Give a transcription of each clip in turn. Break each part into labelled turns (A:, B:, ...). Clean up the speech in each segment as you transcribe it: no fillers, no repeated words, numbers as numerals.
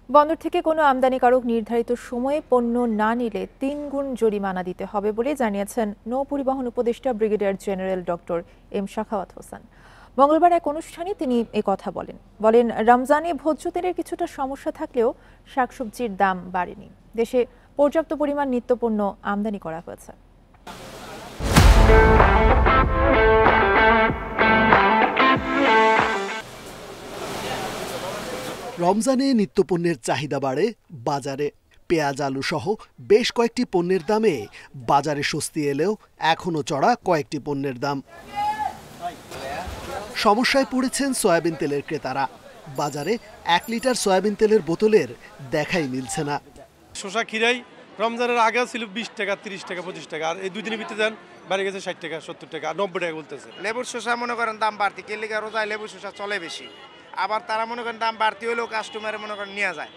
A: বন্দর থেকে কোনো আমদানিকারক নির্ধারিত সময়ে পণ্য না নিলে ৩ গুণ জরিমানা দিতে হবে বলে জানিয়েছেন নৌ পরিবহন উপদেষ্টা brigadier general doctor M Sakhawat Hossain. মঙ্গলবার এক অনুষ্ঠানে তিনি কথা বলেন রমজানে ভোজ্য তেলের কিছুটা সমস্যা থাকলেও শাকসবজির দাম বাড়েনি। দেশে পর্যাপ্ত পরিমাণ নিত্যপণ্য আমদানি করা হয়েছে।
B: রমজানে নিত্যপণ্যের চাহিদা বাড়ে বাজারে। পেঁয়াজ আলু সহ বেশ কয়েকটি পণ্যের দামে বাজারে স্বস্তি এলেও এখনো চড়া কয়েকটি পণ্যের দাম। সমস্যায় পড়েছেন সয়াবিন তেলের ক্রেতারা। বাজারে 1 লিটার সয়াবিন তেলের বোতলের দেখাই মিলছে না।
C: শসা খিরাই রমজানের আগে ছিল 20 টাকা 30 টাকা 25 টাকা, আর এই 2 দিনের ভিতরে যান বেড়ে গেছে 60 টাকা 70 টাকা 90 টাকা বলতেছে।
D: লেবুর শসা মনে করেন দাম বাড়তি, কেলিকা রোজায় লেবুর শসা চলে বেশি, আবার তারা মনে করেন দাম বাড়তি হলেও কাস্টমারে মনে করেন নিয়ে যায়,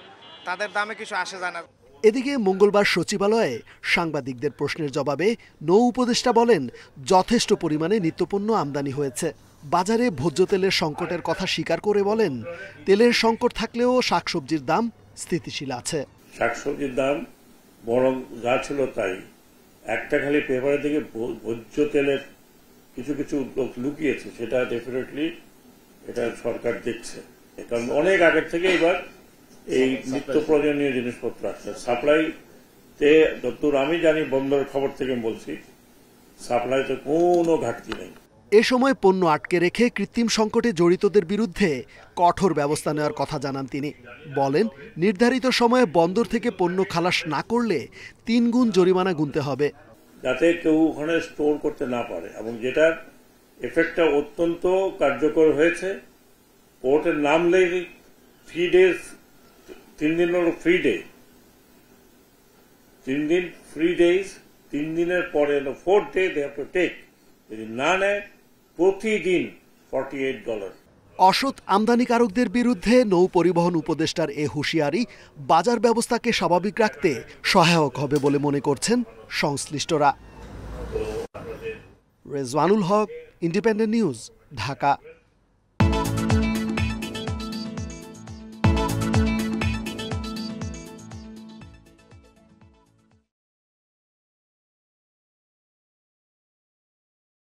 D: তাদের দামে কিছু আসে যায় না।
B: এদিকে মঙ্গলবার সচিবালয়ে সাংবাদিকদের প্রশ্নের জবাবে নৌ উপদেষ্টা বলেন, যথেষ্ট পরিমাণে নিত্যপণ্য আমদানি হয়েছে। বাজারে ভোজ্য তেলের সংকটের কথা স্বীকার করে বলেন, তেলের সংকট থাকলেও শাকসবজির দাম স্থিতিশীল আছে।
E: শাকসবজির দাম বরং যা ছিল তাই। একটা খালি পেপারের দিকে ভোজ্য তেলের কিছু কিছু উদ্যোগ লুকিয়েছে, সেটা ডেফিনেটলি এটা সরকার দেখছে, কারণ অনেক আগের থেকে এবার এই নিত্য প্রয়োজনীয় জিনিসপত্র আসছে। সাপ্লাইতে যতদূর আমি জানি, বন্দরের খবর থেকে বলছি, সাপ্লাইতে কোনো ঘাটতি নেই।
B: এ সময় পণ্য আটকে রেখে কৃত্রিম সংকটে জড়িতদের বিরুদ্ধে কঠোর ব্যবস্থা নেওয়ার কথা জানান তিনি। বলেন, নির্ধারিত সময়ে বন্দর থেকে পণ্য খালাস না করলে 3 গুণ জরিমানা গুনতে হবে,
E: যাতে কেউ ওখানে স্টোর করতে না পারে। এবং যেটার এফেক্টটা অত্যন্ত কার্যকর হয়েছে, পোর্টের নামলেই 3 ডেজ, 3 দিন হল ফ্রি ডে, 3 দিন ফ্রি ডেজ, 3 দিনের পরে 4th day they have to take. যদি না নেয় প্রতিদিন $48।
B: অসৎ আমদানিকারকদের বিরুদ্ধে নৌ পরিবহন উপদেষ্টার এ হুঁশিয়ারি বাজার ব্যবস্থাকে স্বাভাবিক রাখতে সহায়ক হবে বলে মনে করছেন সংশ্লিষ্টরা। রেজওয়ানুল হক, ইন্ডিপেন্ডেন্ট নিউজ, ঢাকা।